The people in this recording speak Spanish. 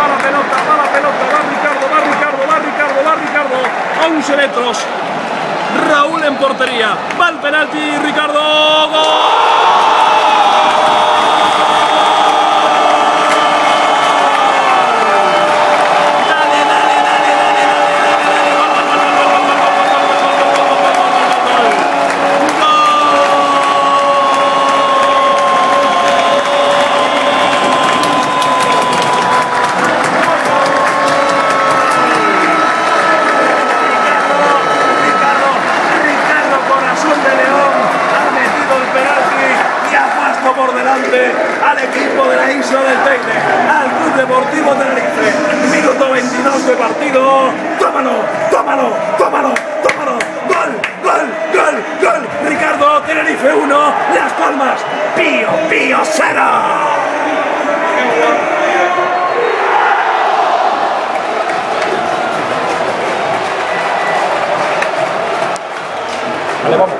va la pelota, va Ricardo, a 11 metros. Raúl en portería, va el penalti, Ricardo, ¡gol! Por delante al equipo de la isla del Teide, al Club Deportivo Tenerife. Minuto 22 de partido. ¡Tómalo! ¡Gol! Ricardo, Tenerife 1, Las Palmas, Pío 0. Vale, vamos.